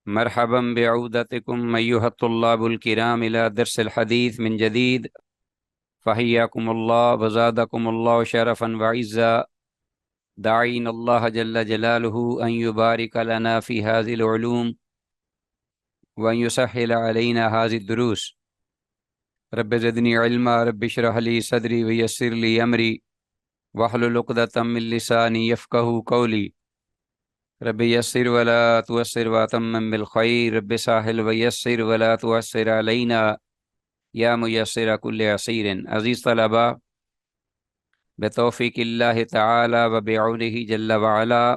مرحبا بعودتكم أيها الطلاب الكرام إلى درس الحديث من جديد. فحياكم الله وزادكم الله شرفا وعزا. داعين الله جل جلاله أن يبارك لنا في هذه العلوم وأن يسهل علينا هذه الدروس. رب زدني علما رب اشرح لي صدري ويسر لي أمري واحلل عقدة من لساني يفقهوا قولي. رب يسر ولا تعسر وتمم بالخير. رب سهل ويسر ولا تعسر علينا یا میسر کل عسیر. عزیز طلباء، بتوفیق اللہ تعالی و بعونہ جل وعلا،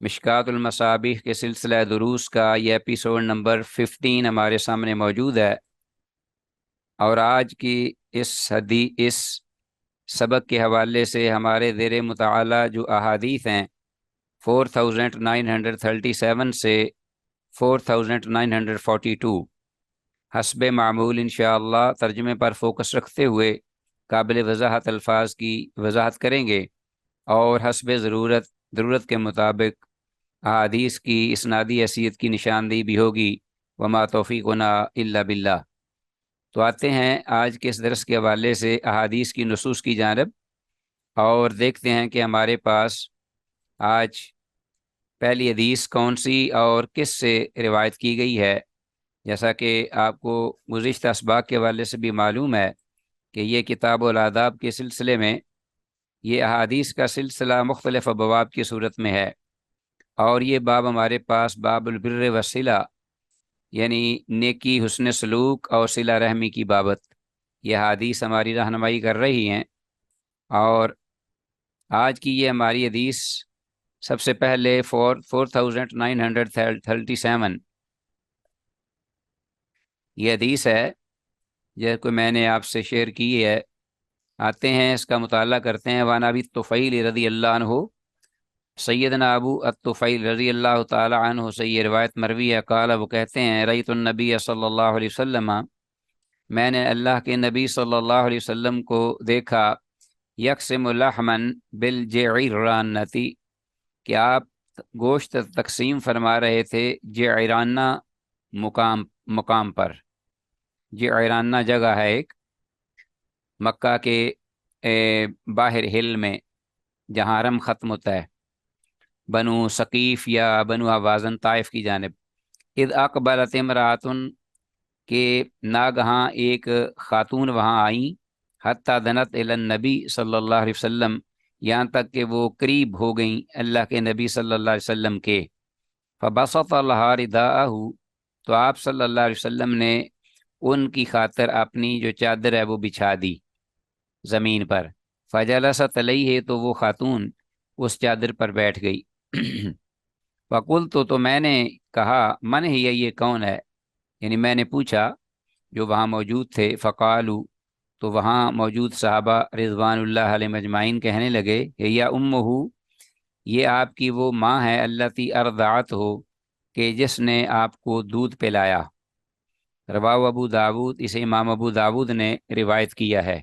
مشکوٰۃ المصابیح کے سلسلہ دروس کا یہ ایپیسوڈ نمبر 15 ہمارے سامنے موجود ہے، اور آج کی اس سبق کے حوالے سے ہمارے زیر مطالعہ جو احادیث ہیں 4937 سے 4942، حسب معمول انشاءاللہ ترجمے پر فوکس رکھتے ہوئے قابل وضاحت الفاظ کی وضاحت کریں گے، اور حسب ضرورت کے مطابق احادیث کی اسنادی حیثیت کی نشاندہی بھی ہوگی۔ وما توفیقنا الا باللہ۔ تو آتے ہیں آج کے اس درس کے حوالے سے احادیث کی نصوص کی جانب، اور دیکھتے ہیں کہ ہمارے پاس آج پہلی حدیث کون سی اور کس سے روایت کی گئی ہے۔ جیسا کہ آپ کو گزشتہ اسباق کے حوالے سے بھی معلوم ہے کہ یہ کتاب الآداب کے سلسلے میں یہ احادیث کا سلسلہ مختلف ابواب کی صورت میں ہے، اور یہ باب ہمارے پاس باب البر والصلہ، یعنی نیکی، حسن سلوک اور صلہ رحمی کی بابت یہ احادیث ہماری رہنمائی کر رہی ہیں۔ اور آج کی یہ ہماری حدیث سب سے پہلے 4937 یہ حدیث ہے جو میں نے آپ سے شیئر کی ہے۔ آتے ہیں، اس کا مطالعہ کرتے ہیں۔ وعن ابی الطفیل رضی اللہ عنہ، سیدنا ابو الطفیل رضی اللہ تعالی عنہ سے یہ روایت مروی ہے۔ قال، وہ کہتے ہیں، رأیت النبی صلی اللہ علیہ وسلم، میں نے اللہ کے نبی صلی اللہ علیہ وسلم کو دیکھا، یقسم لحما بالجعرانتی، کہ آپ گوشت تقسیم فرما رہے تھے جعرانہ مقام پر۔ جعرانہ جگہ ہے ایک مکہ کے باہر ہل میں، جہاں حرم ختم ہوتا ہے، بنو ثقیف یا بنو حوازن طائف کی جانب۔ اذ اقبلت امرأۃ، کہ ناگہاں ایک خاتون وہاں آئیں، حتی دنت الی النبی صلی اللہ علیہ وسلم، یہاں تک کہ وہ قریب ہو گئیں اللہ کے نبی صلی اللہ علیہ وسلم کے۔ فبسط لها رداءہ، تو آپ صلی اللہ علیہ وسلم نے ان کی خاطر اپنی جو چادر ہے وہ بچھا دی زمین پر۔ فجلست علیہ، تو وہ خاتون اس چادر پر بیٹھ گئی۔ فقلت، تو میں نے کہا، من ہی، یہ کون ہے؟ یعنی میں نے پوچھا جو وہاں موجود تھے۔ فقالو، تو وہاں موجود صحابہ رضوان اللہ علیہ مجمعین کہنے لگے کہ یا امہ، یہ آپ کی وہ ماں ہے، التی ارضعت ہو، کہ جس نے آپ کو دودھ پلایا۔ رواہ ابو داود، اسے امام ابو داود نے روایت کیا ہے۔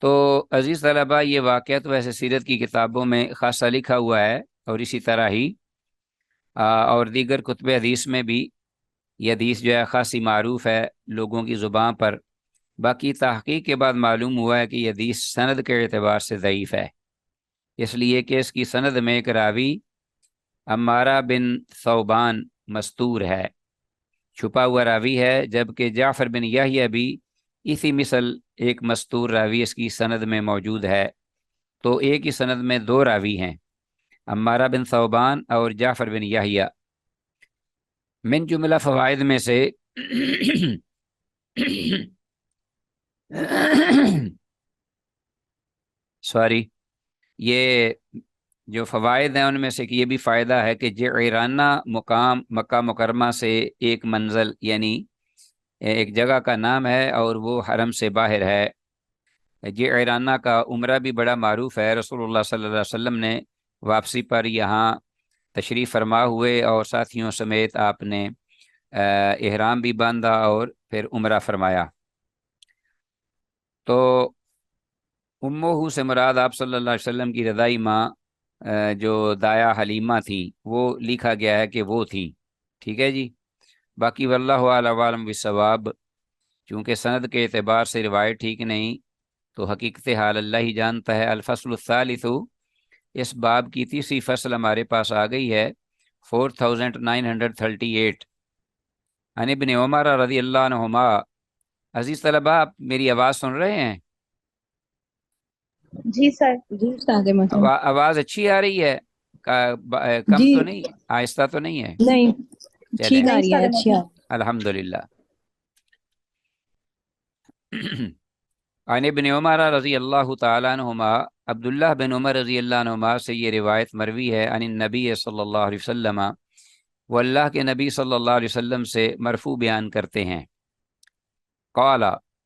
تو عزیز طلبہ، یہ واقعہ تو ویسے سیرت کی کتابوں میں خاصا لکھا ہوا ہے، اور اسی طرح ہی اور دیگر کتب حدیث میں بھی یہ حدیث جو ہے خاصی معروف ہے لوگوں کی زبان پر۔ باقی تحقیق کے بعد معلوم ہوا ہے کہ یہ حدیث سند کے اعتبار سے ضعیف ہے، اس لیے کہ اس کی سند میں ایک راوی عمارہ بن ثوبان مستور ہے، چھپا ہوا راوی ہے، جبکہ جعفر بن یحییٰ بھی اسی مثل ایک مستور راوی اس کی سند میں موجود ہے۔ تو ایک ہی سند میں دو راوی ہیں، عمارہ بن ثوبان اور جعفر بن یحییٰ۔ من جملہ فوائد میں سے سوری، یہ جو فوائد ہیں ان میں سے کہ یہ بھی فائدہ ہے کہ جعرانہ مقام مکہ مکرمہ سے ایک منزل، یعنی ایک جگہ کا نام ہے، اور وہ حرم سے باہر ہے۔ جعرانہ کا عمرہ بھی بڑا معروف ہے، رسول اللہ صلی اللہ علیہ وسلم نے واپسی پر یہاں تشریف فرما ہوئے اور ساتھیوں سمیت آپ نے احرام بھی باندھا اور پھر عمرہ فرمایا۔ تو امہ سے مراد آپ صلی اللہ علیہ وسلم کی رضائی ماں جو دایا حلیمہ تھیں وہ لکھا گیا ہے کہ وہ تھیں، ٹھیک ہے جی۔ باقی واللہ اعلم عالم بالصواب، چونکہ سند کے اعتبار سے روایت ٹھیک نہیں، تو حقیقت حال اللہ ہی جانتا ہے۔ الفصل الثالث، اس باب کی تیسری فصل ہمارے پاس آ گئی ہے، 4938۔ عن ابن عمر رضی اللہ عنہما، عزیز طلبہ آپ میری آواز سن رہے ہیں؟ جی سر۔ جی استاد محترم۔ آواز اچھی آ رہی ہے؟ کم جی تو نہیں، آہستہ تو نہیں ہے؟ نہیں، چلیں ٹھیک آ نہیں رہی ہے، سر اچھی آ رہی الحمدللہ۔ عن ابن عمر رضی اللہ تعالیٰ عنہما، عبداللہ بن عمر رضی اللہ عنہما سے یہ روایت مروی ہے، عن النبی صلی اللہ علیہ وسلم، وہ اللہ کے نبی صلی اللہ علیہ وسلم سے مرفوع بیان کرتے ہیں۔ قال،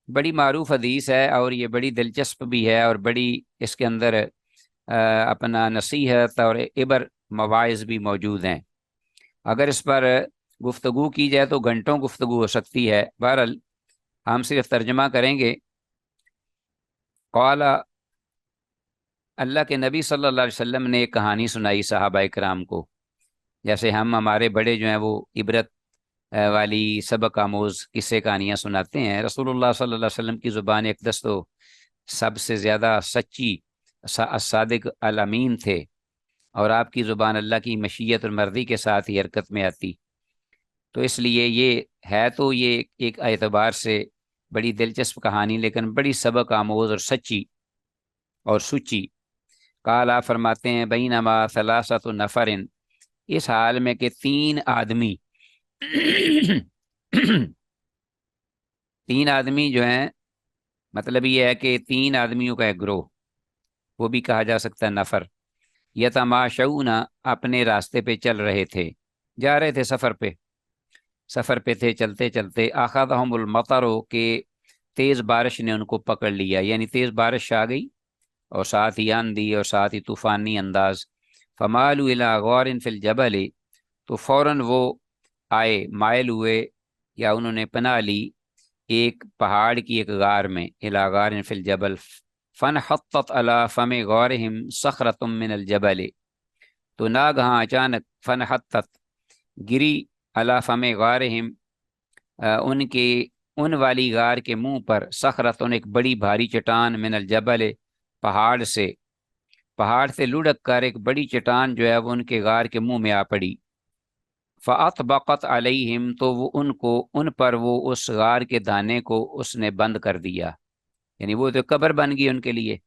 بڑی معروف حدیث ہے اور یہ بڑی دلچسپ بھی ہے، اور بڑی اس کے اندر اپنا نصیحت اور عبر مواعظ بھی موجود ہیں۔ اگر اس پر گفتگو کی جائے تو گھنٹوں گفتگو ہو سکتی ہے، بہرحال ہم صرف ترجمہ کریں گے۔ قال، اللہ کے نبی صلی اللہ علیہ وسلم نے ایک کہانی سنائی صحابہ کرام کو، جیسے ہمارے بڑے جو ہیں وہ عبرت والی سبق آموز قصے کہانیاں سناتے ہیں۔ رسول اللہ صلی اللہ علیہ وسلم کی زبان اقدس تو سب سے زیادہ سچی، صادق الامین تھے، اور آپ کی زبان اللہ کی مشیت اور مرضی کے ساتھ ہی حرکت میں آتی، تو اس لیے یہ ہے تو یہ ایک اعتبار سے بڑی دلچسپ کہانی، لیکن بڑی سبق آموز اور سچی اور سچی۔ قال، آپ فرماتے ہیں، بینما ثلاثۃ نفر، اس حال میں کہ تین آدمی تین آدمی جو ہیں، مطلب یہ ہے کہ تین آدمیوں کا ایک گروہ، وہ بھی کہا جا سکتا ہے نفر، یتماشون، اپنے راستے پہ چل رہے تھے، جا رہے تھے سفر پہ تھے، چلتے چلتے، اخذہم المطر، کہ تیز بارش نے ان کو پکڑ لیا، یعنی تیز بارش آ گئی اور ساتھ ہی آندھی اور ساتھ ہی طوفانی انداز۔ فمالوا الی غار فی الجبل، تو فوراً وہ آئے، مائل ہوئے یا انہوں نے پناہ لی ایک پہاڑ کی ایک غار میں، الی غار فی الجبل، فانحطت علی فم غارہم صخرۃ من الجبل، تو ناگہاں اچانک فانحطت، گری، علی فم غارہم، ان کے ان والی غار کے منہ پر، صخرۃ، ایک بڑی بھاری چٹان، من الجبل، پہاڑ سے لڑک کر ایک بڑی چٹان جو ہے وہ ان کے غار کے منہ میں آ پڑی۔ فاطبقت علیہم، تو وہ ان پر وہ اس غار کے دانے کو اس نے بند کر دیا، یعنی وہ تو قبر بن گئی ان کے لیے،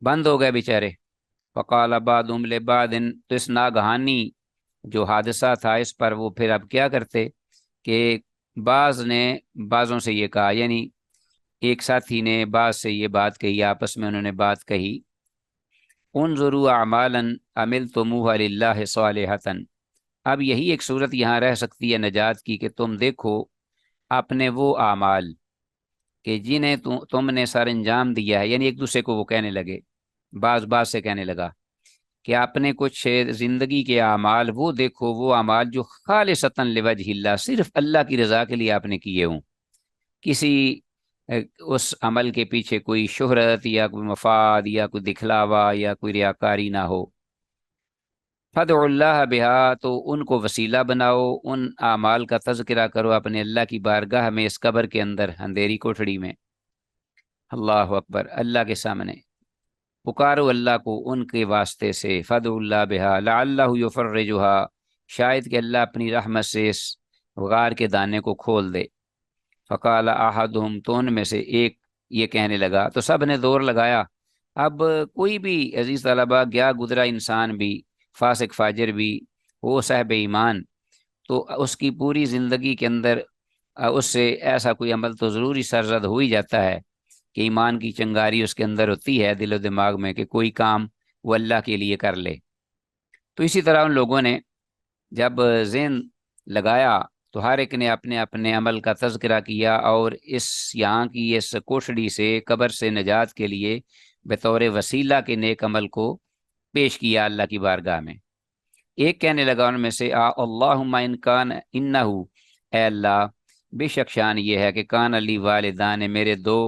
بند ہو گئے بیچارے۔ فقال بعضهم لبعض، تو اس ناگہانی جو حادثہ تھا اس پر وہ پھر اب کیا کرتے کہ بعض نے بعضوں سے یہ کہا، یعنی ایک ساتھی نے بعض سے یہ بات کہی، آپس میں انہوں نے بات کہی، انظروا اعمالا عملتموها للہ صالحۃ، اب یہی ایک صورت یہاں رہ سکتی ہے نجات کی، کہ تم دیکھو اپنے وہ اعمال کہ جنہیں تم نے سر انجام دیا ہے، یعنی ایک دوسرے کو وہ کہنے لگے، بعض سے کہنے لگا کہ آپ نے کچھ زندگی کے اعمال وہ دیکھو، وہ اعمال جو خالصتاً لوجہ اللہ، صرف اللہ کی رضا کے لیے آپ نے کیے ہوں، کسی اس عمل کے پیچھے کوئی شہرت یا کوئی مفاد یا کوئی دکھلاوا یا کوئی ریاکاری نہ ہو۔ فدعوا اللہ بہا، تو ان کو وسیلہ بناؤ، ان اعمال کا تذکرہ کرو اپنے اللہ کی بارگاہ میں، اس قبر کے اندر، اندھیری کوٹھڑی میں، اللہ اکبر، اللہ کے سامنے پکارو اللہ کو ان کے واسطے سے، فدعوا اللہ بہا لعلہ یفرجھا، شاید کہ اللہ اپنی رحمت سے اس غار کے دانے کو کھول دے۔ فقال احدہم، تو ان میں سے ایک یہ کہنے لگا، تو سب نے دور لگایا۔ اب کوئی بھی عزیز طلبہ، گیا گزرا انسان بھی، فاسق فاجر بھی وہ صاحب ایمان، تو اس کی پوری زندگی کے اندر اس سے ایسا کوئی عمل تو ضروری سرزد ہو ہی جاتا ہے کہ ایمان کی چنگاری اس کے اندر ہوتی ہے دل و دماغ میں، کہ کوئی کام وہ اللہ کے لیے کر لے۔ تو اسی طرح ان لوگوں نے جب ذہن لگایا تو ہر ایک نے اپنے اپنے عمل کا تذکرہ کیا، اور یہاں کی اس کوٹھڑی سے، قبر سے نجات کے لیے بطور وسیلہ کے نیک عمل کو پیش کیا اللہ کی بارگاہ میں۔ ایک کہنے لگا ان میں سے، اللہم ان کان انہو، اے اللہ بے شک شان یہ ہے کہ کان علی والدان، میرے دو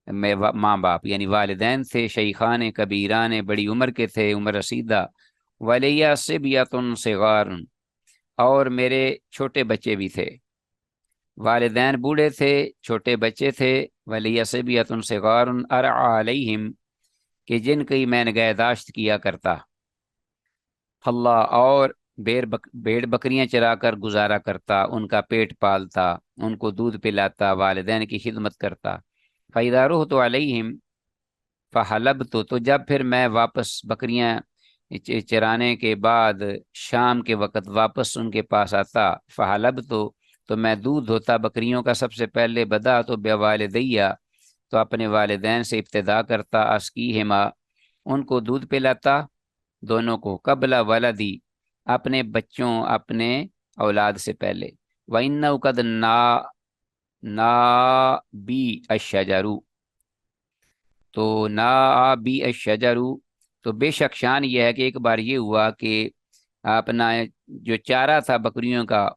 ماں باپ یعنی والدین تھے، شیخان کبیران بڑی عمر کے تھے، عمر رسیدہ، ولیہ صبیۃ صغار، اور میرے چھوٹے بچے بھی تھے، والدین بوڑھے تھے، چھوٹے بچے تھے، ولیہ صبیۃ صغار ارعى علیہم، کہ جن کی میں نگہداشت کیا کرتا، اللہ، اور بھیڑ بکریاں چرا کر گزارا کرتا، ان کا پیٹ پالتا، ان کو دودھ پلاتا، والدین کی خدمت کرتا، فَإِذَا رُحْتُ عَلَيْهِمْ فَحَلَبْتُ، تو جب پھر میں واپس بکریاں چرانے کے بعد شام کے وقت واپس ان کے پاس آتا، فَحَلَبْتُ، تو میں دودھ ہوتا بکریوں کا سب سے پہلے، بدا تو بِوَالِدَيَّ، تو اپنے والدین سے ابتدا کرتا، اسقیہما، ان کو دودھ پلاتا، دونوں کو، قبل ولدی، اپنے بچوں، اپنے اولاد سے پہلے، وَإِنَّهُ قَدْ نَابِي الشَّجَرُ، تو نَابِي الشَّجَرُ، تو بے شک شان یہ ہے کہ ایک بار یہ ہوا کہ اپنا جو چارہ تھا بکریوں کا،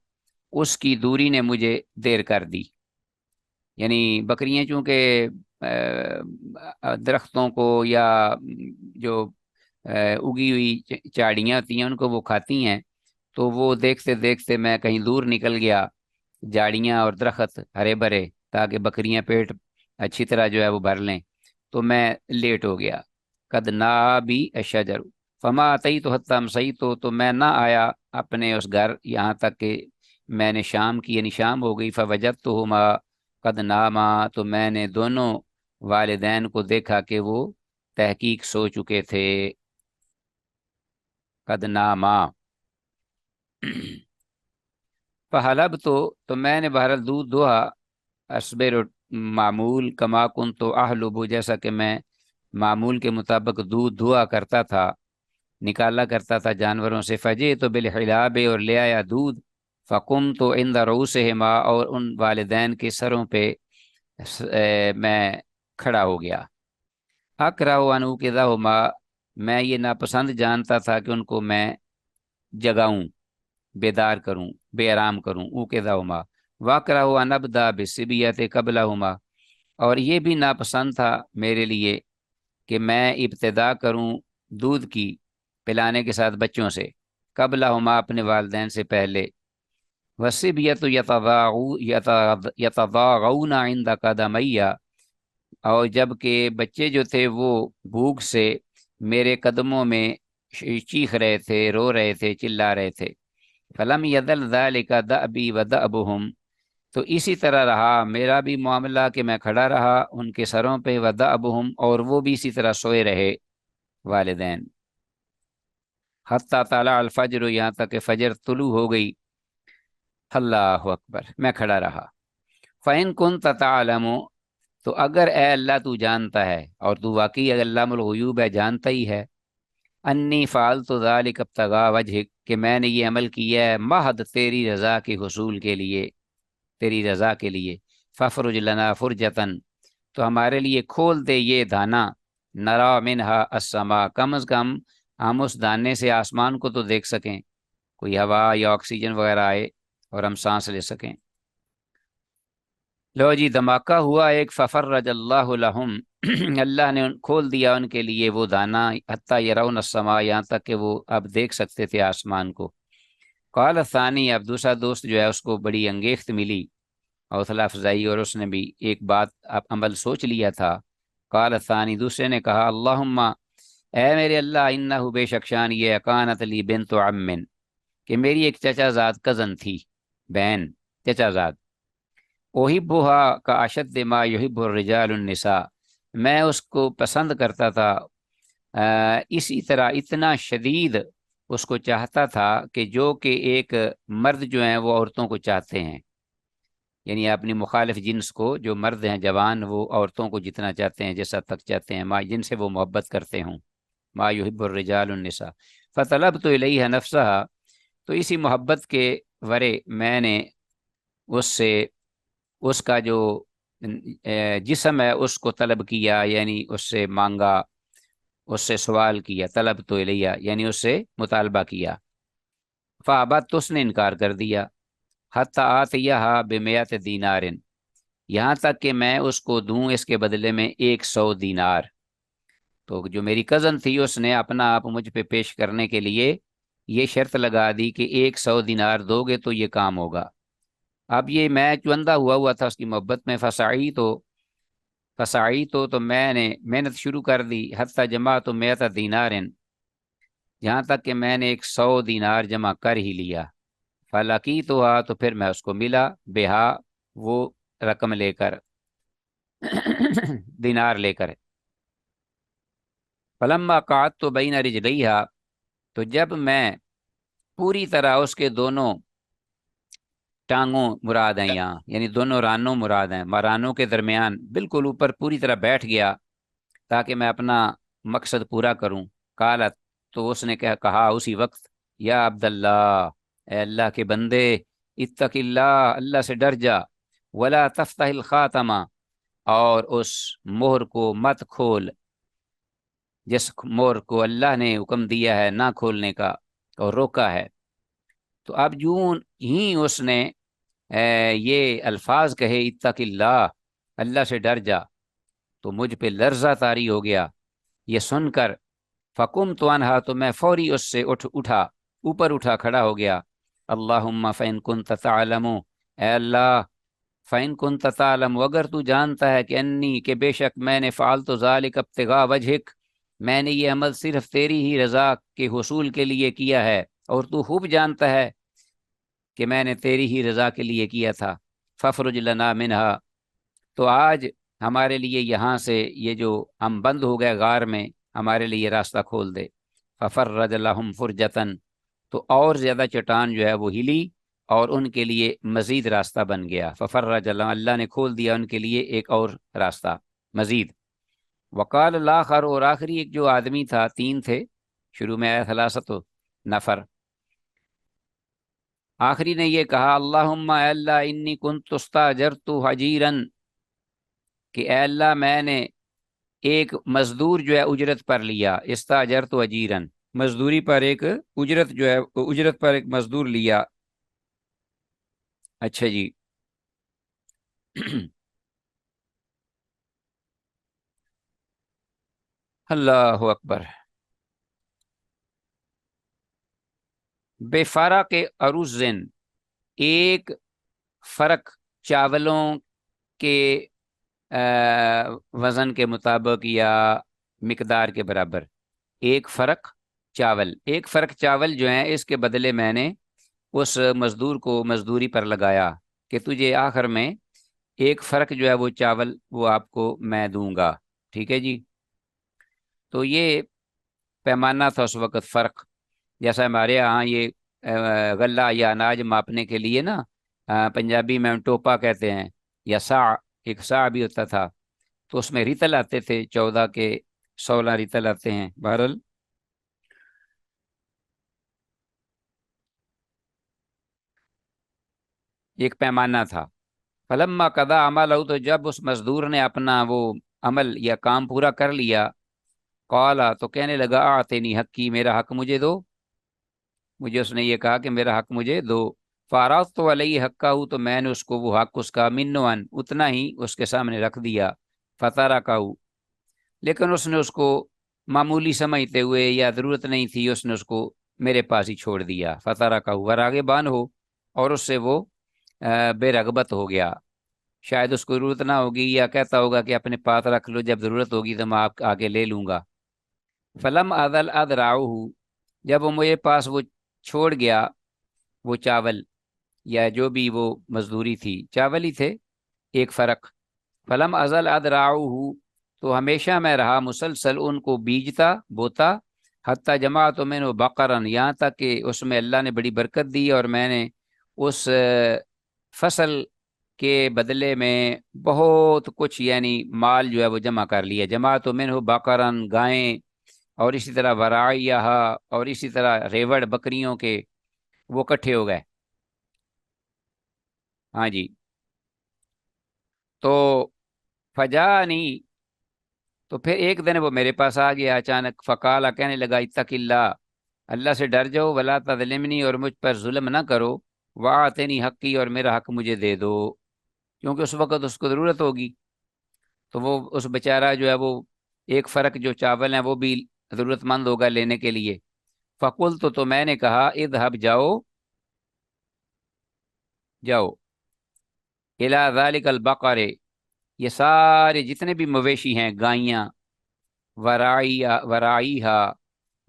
اس کی دوری نے مجھے دیر کر دی، یعنی بکریاں چونکہ درختوں کو یا جو اگی ہوئی چاڑیاں ہوتی ہیں ان کو وہ کھاتی ہیں، تو وہ دیکھتے دیکھتے میں کہیں دور نکل گیا، جاڑیاں اور درخت ہرے بھرے، تاکہ بکریاں پیٹ اچھی طرح جو ہے وہ بھر لیں، تو میں لیٹ ہو گیا، قد نابی الشجر، فما اتیت حتی امسیت، تو میں نہ آیا اپنے اس گھر یہاں تک کہ میں نے شام کی، یعنی شام ہو گئی، فوجدتہما قد ناما، تو میں نے دونوں والدین کو دیکھا کہ وہ تحقیق سو چکے تھے، قد ناما فحلب، تو میں نے بہرحال دودھ دوہا، اسبر، معمول، کما کنت احلب، جیسا کہ میں معمول کے مطابق دودھ دھوا کرتا تھا، نکالا کرتا تھا جانوروں سے، فجئت بالحلاب، اور لے آیا دودھ، فقمت عند رؤوسہما، اور ان والدین کے سروں پہ میں کھڑا ہو گیا، اکرہ ان اوقظہما، میں یہ ناپسند جانتا تھا کہ ان کو میں جگاؤں، بیدار کروں، بے آرام کروں، اوقظہما، واکرہ ان ابدا بالصبیۃ قبلہما، اور یہ بھی ناپسند تھا میرے لیے کہ میں ابتدا کروں دودھ کی پلانے کے ساتھ بچوں سے، قبلہما، اپنے والدین سے پہلے، والصبیۃ یتضاغون عند قدمی، اور جب کہ بچے جو تھے وہ بھوک سے میرے قدموں میں چیخ رہے تھے، رو رہے تھے، چلا رہے تھے، فلم یدل ذلک دأبی ودأبہم، تو اسی طرح رہا میرا بھی معاملہ کہ میں کھڑا رہا ان کے سروں پہ، ودأبہم، اور وہ بھی اسی طرح سوئے رہے والدین، حتی طلع الفجر، یہاں تک کہ فجر طلوع ہو گئی، اللہ اکبر، میں کھڑا رہا، فَإِن كُنتَ تَعْلَمُ، تو اگر اے اللہ تو جانتا ہے، اور تو واقعی علام الغیوب ہے، جانتا ہی ہے، انی فعلت ذلک ابتغاء وجہک، کہ میں نے یہ عمل کیا ہے محض تیری رضا کے حصول کے لیے، تیری رضا کے لیے، ففرج لنا فرجتن، تو ہمارے لیے کھول دے یہ دانا، نرا منہا السما، کم از کم ہم اس دانے سے آسمان کو تو دیکھ سکیں، کوئی ہوا یا آکسیجن وغیرہ آئے اور ہم سانس لے سکیں، لو جی دھماکہ ہوا ایک، ففرج اللہ لہم، اللہ نے کھول دیا ان کے لیے وہ دانا، حتی یرون السما، یہاں تک کہ وہ اب دیکھ سکتے تھے آسمان کو، قال الثانی، اب دوسرا دوست جو ہے اس کو بڑی انگیخت ملی، حوصلہ افزائی، اور اس نے بھی ایک بات اب عمل سوچ لیا تھا، قال الثانی، دوسرے نے کہا، اللہم، اے میرے اللہ، انہ، بے شک شان یہ، کانت لی بنت عم، کہ میری ایک چچا زاد کزن تھی، بہن، چچا زاد، احبھا کا اشد ما یحب الرجال النساء، میں اس کو پسند کرتا تھا اسی طرح اتنا شدید اس کو چاہتا تھا کہ جو کہ ایک مرد جو ہیں وہ عورتوں کو چاہتے ہیں، یعنی اپنی مخالف جنس کو، جو مرد ہیں جوان، وہ عورتوں کو جتنا چاہتے ہیں، جیسا تک چاہتے ہیں، ما جن سے وہ محبت کرتے ہوں، ما یحب الرجال النساء، فطلبت الیہ نفسہا، تو اسی محبت کے ورے میں نے اس سے اس کا جو جسم ہے اس کو طلب کیا، یعنی اس سے مانگا، اس سے سوال کیا، طلب تو الیہ، یعنی اس سے مطالبہ کیا، فابت، تو اس نے انکار کر دیا، حتی آتیہا بمیات دینار، یہاں تک کہ میں اس کو دوں اس کے بدلے میں 100 دینار۔ تو جو میری کزن تھی اس نے اپنا آپ مجھ پہ پیش کرنے کے لیے یہ شرط لگا دی کہ 100 دینار دو گے تو یہ کام ہوگا۔ اب یہ میں چوندہ ہوا تھا اس کی محبت میں، تو میں نے محنت شروع کر دی، حتیٰ جمع تو میں تھا دینار، جہاں تک کہ میں نے 100 دینار جمع کر ہی لیا۔ فلاکی تو پھر میں اس کو ملا، بہا وہ رقم لے کر دینار لے کر۔ فلما قعدت بین رجلیہا، تو جب میں پوری طرح اس کے دونوں ٹانگوں مراد ہیں یہاں، یعنی دونوں رانوں مراد ہیں، رانوں کے درمیان بالکل اوپر پوری طرح بیٹھ گیا تاکہ میں اپنا مقصد پورا کروں۔ قالت، تو اس نے کہا اسی وقت، یا عبداللہ، اے اللہ کے بندے، اتق اللہ، اللہ سے ڈر جا، ولا تفتح الخاتمہ، اور اس مہر کو مت کھول جس مہر کو اللہ نے حکم دیا ہے نہ کھولنے کا اور روکا ہے۔ تو اب یوں ہی اس نے یہ الفاظ کہے، اتق اللہ، اللہ سے ڈر جا، تو مجھ پہ لرزہ طاری ہو گیا یہ سن کر۔ فقمت عنہا، تو میں فوری اس سے اوپر اٹھا کھڑا ہو گیا۔ اللہم فإن کنت تعلم، اے اللہ، فإن کنت تعلم، اگر تو جانتا ہے کہ انی، کہ بے شک میں نے فعلت ذلک ابتغاء وجہک، میں نے یہ عمل صرف تیری ہی رضا کے حصول کے لیے کیا ہے، اور تو خوب جانتا ہے کہ میں نے تیری ہی رضا کے لیے کیا تھا، ففرج لنا منہا، تو آج ہمارے لیے یہاں سے یہ جو ہم بند ہو گئے غار میں، ہمارے لیے راستہ کھول دے۔ ففرج لہم فرجتن، تو اور زیادہ چٹان جو ہے وہ ہلی اور ان کے لیے مزید راستہ بن گیا۔ ففرج لہم، اللہ نے کھول دیا ان کے لیے ایک اور راستہ مزید۔ وقال الاخر، اور آخری ایک جو آدمی تھا، تین تھے شروع میں آیا ثلاثت نفر، آخری نے یہ کہا، اللہم، اے اللہ، انی کنت استاجرت حجیرا، کہ اے اللہ میں نے ایک مزدور جو ہے اجرت پر لیا، استاجرت اجیرا، مزدوری پر ایک اجرت جو ہے، اجرت پر ایک مزدور لیا۔ اچھا جی اللہ اکبر۔ بے فرق عروزن، ایک فرق چاولوں کے وزن کے مطابق یا مقدار کے برابر، ایک فرق چاول جو ہیں اس کے بدلے میں نے اس مزدور کو مزدوری پر لگایا کہ تجھے آخر میں ایک فرق جو ہے وہ چاول وہ آپ کو میں دوں گا، ٹھیک ہے جی۔ تو یہ پیمانہ تھا اس وقت، فرق، جیسا ہمارے یہاں یہ غلہ یا اناج ماپنے کے لیے نا، پنجابی میں ٹوپا کہتے ہیں، یا سا، ایک سا بھی ہوتا تھا، تو اس میں ریتل آتے تھے، 14 کے 16 ریتل آتے ہیں، بہرحال ایک پیمانہ تھا۔ فلما قضا عملہ، تو جب اس مزدور نے اپنا وہ عمل یا کام پورا کر لیا، قالا، تو کہنے لگا، اعطنی حقی، میرا حق مجھے دو، مجھے اس نے یہ کہا کہ میرا حق مجھے دو۔ فاراض تو علیہ حقہ، تو میں نے اس کو وہ حق اس کا منوان اتنا ہی اس کے سامنے رکھ دیا، فترکہ، لیکن اس نے اس کو معمولی سمجھتے ہوئے یا ضرورت نہیں تھی، اس نے اس کو میرے پاس ہی چھوڑ دیا، فترکہ، راغبان ہو، اور اس سے وہ بے رغبت ہو گیا، شاید اس کو ضرورت نہ ہوگی یا کہتا ہوگا کہ اپنے پاس رکھ لو، جب ضرورت ہوگی تو میں آپ آگے لے لوں گا۔ فلم ادل ادراؤہ، جب وہ مجھے پاس وہ چھوڑ گیا وہ چاول یا جو بھی وہ مزدوری تھی، چاول ہی تھے ایک فرق، فلم ازل ادراؤہ، تو ہمیشہ میں رہا مسلسل ان کو بیجتا بوتا، حتیٰ جمع تو میں نے بقرن، یہاں تک کہ اس میں اللہ نے بڑی برکت دی اور میں نے اس فصل کے بدلے میں بہت کچھ یعنی مال جو ہے وہ جمع کر لیا۔ جمع تو میں نے بقرن، گائیں، اور اسی طرح ورائیہ، اور اسی طرح ریوڑ بکریوں کے وہ کٹھے ہو گئے، ہاں جی۔ تو فجانی، تو پھر ایک دن وہ میرے پاس آ گیا اچانک، فقالا، کہنے لگا، اتق اللہ، اللہ سے ڈر جاؤ، ولا تظلمنی، اور مجھ پر ظلم نہ کرو، واعطنی حقی، اور میرا حق مجھے دے دو۔ کیونکہ اس وقت اس کو ضرورت ہوگی، تو وہ اس بیچارہ جو ہے وہ ایک فرق جو چاول ہیں وہ بھی ضرورت مند ہوگا لینے کے لیے۔ فقل تو میں نے کہا اذهب جاؤ، جاؤ الی ذلک البقر، یہ سارے جتنے بھی مویشی ہیں، گائیاں، ورائیہا،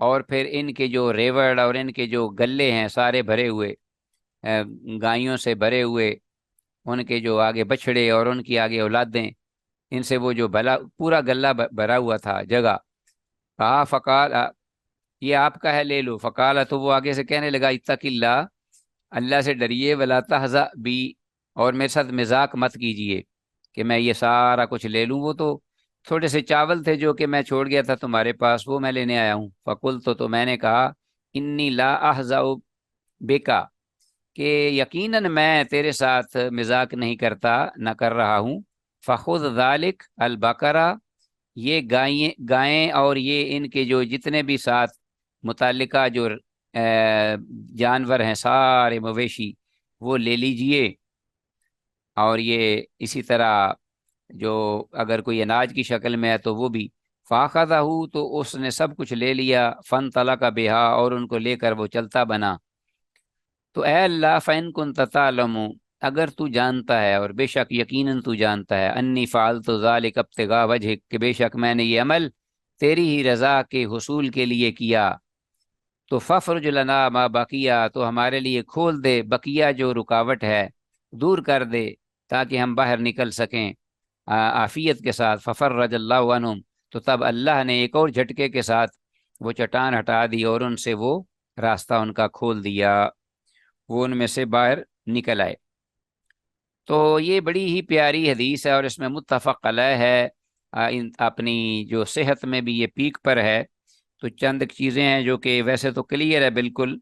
اور پھر ان کے جو ریوڑ اور ان کے جو گلے ہیں سارے بھرے ہوئے، گائیوں سے بھرے ہوئے، ان کے جو آگے بچھڑے اور ان کی آگے اولادیں، ان سے وہ جو بھلا پورا گلہ بھرا ہوا تھا جگہ۔ کہا فقال، یہ آپ کا ہے لے لو۔ فقال، تو وہ آگے سے کہنے لگا اتق اللہ، اللہ سے ڈریے، ولا تہزأ بی، اور میرے ساتھ مذاق مت کیجئے کہ میں یہ سارا کچھ لے لوں، وہ تو تھوڑے سے چاول تھے جو کہ میں چھوڑ گیا تھا تمہارے پاس، وہ میں لینے آیا ہوں۔ فقلت، تو میں نے کہا انی لا اہزأ بکا، کہ یقیناً میں تیرے ساتھ مذاق نہیں کرتا، نہ کر رہا ہوں۔ فخذ ذلک البقرہ، یہ گائیں اور یہ ان کے جو جتنے بھی ساتھ متعلقہ جو جانور ہیں سارے مویشی، وہ لے لیجئے، اور یہ اسی طرح جو اگر کوئی اناج کی شکل میں ہے تو وہ بھی۔ فاخذہ، تو اس نے سب کچھ لے لیا، فانطلق بہا، اور ان کو لے کر وہ چلتا بنا۔ تو اے اللہ، فإن كنت تعلم، اگر تو جانتا ہے، اور بے شک یقیناً تو جانتا ہے، انی فعلت ذلك ابتغاء وجهك، کہ بے شک میں نے یہ عمل تیری ہی رضا کے حصول کے لیے کیا، تو ففرج لنا ما بقیہ، تو ہمارے لیے کھول دے بقیہ جو رکاوٹ ہے، دور کر دے تاکہ ہم باہر نکل سکیں عافیت کے ساتھ۔ ففرج اللہ عنہم، تو تب اللہ نے ایک اور جھٹکے کے ساتھ وہ چٹان ہٹا دی اور ان سے وہ راستہ ان کا کھول دیا، وہ ان میں سے باہر نکل آئے۔ تو یہ بڑی ہی پیاری حدیث ہے اور اس میں متفق علیہ ہے، اپنی جو صحت میں بھی یہ پیک پر ہے۔ تو چند چیزیں ہیں جو کہ ویسے تو کلیئر ہے بالکل،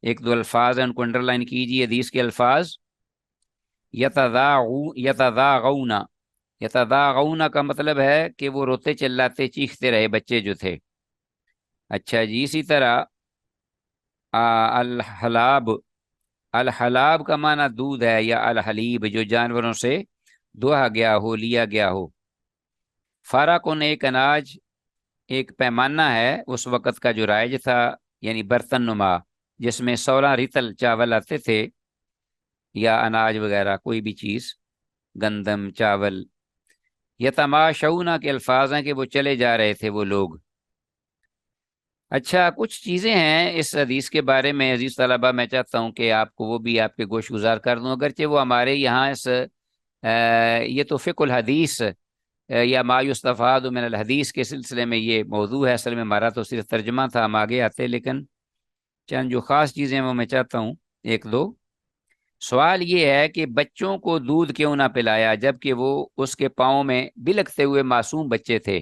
ایک دو الفاظ ہیں ان کو انڈر لائن کیجیے۔ حدیث کے الفاظ، یتضاغون، یتضاغون کا مطلب ہے کہ وہ روتے چلاتے چیختے رہے بچے جو تھے۔ اچھا جی، اسی طرح الحلاب، الحلاب کا معنی دودھ ہے، یا الحلیب جو جانوروں سے دوہا گیا ہو، لیا گیا ہو۔ فارقن، ایک اناج، ایک پیمانہ ہے اس وقت کا جو رائج تھا، یعنی برتن نما، جس میں 16 ریتل چاول آتے تھے، یا اناج وغیرہ کوئی بھی چیز، گندم، چاول۔ یتماشون کے الفاظ ہیں کہ وہ چلے جا رہے تھے وہ لوگ۔ اچھا، کچھ چیزیں ہیں اس حدیث کے بارے میں عزیز طلبہ، میں چاہتا ہوں کہ آپ کو وہ بھی آپ کے گوش گزار کر دوں، اگرچہ وہ ہمارے یہاں یہ تو فقہ الحدیث یا ما یستفاد من الحدیث کے سلسلے میں یہ موضوع ہے، اصل میں ہمارا تو صرف ترجمہ تھا، ہم آگے آتے، لیکن چند جو خاص چیزیں وہ میں چاہتا ہوں ایک دو۔ سوال یہ ہے کہ بچوں کو دودھ کیوں نہ پلایا، جبکہ وہ اس کے پاؤں میں بلکتے ہوئے معصوم بچے تھے،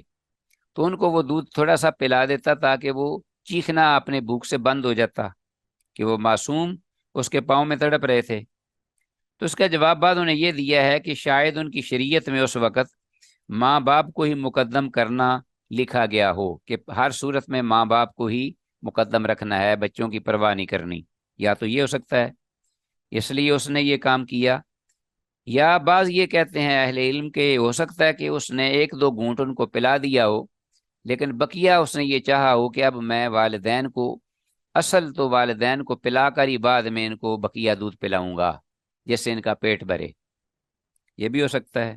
تو ان کو وہ دودھ تھوڑا سا پلا دیتا تاکہ وہ چیخنا اپنے بھوک سے بند ہو جاتا، کہ وہ معصوم اس کے پاؤں میں تڑپ رہے تھے۔ تو اس کا جواب بعد انہیں یہ دیا ہے کہ شاید ان کی شریعت میں اس وقت ماں باپ کو ہی مقدم کرنا لکھا گیا ہو، کہ ہر صورت میں ماں باپ کو ہی مقدم رکھنا ہے، بچوں کی پرواہ نہیں کرنی، یا تو یہ ہو سکتا ہے اس لیے اس نے یہ کام کیا، یا بعض یہ کہتے ہیں اہل علم کے ہو سکتا ہے کہ اس نے ایک دو گھونٹ ان کو پلا دیا ہو، لیکن بقیہ اس نے یہ چاہا ہو کہ اب میں والدین کو، اصل تو والدین کو پلا کر ہی بعد میں ان کو بقیہ دودھ پلاؤں گا جس سے ان کا پیٹ بھرے، یہ بھی ہو سکتا ہے۔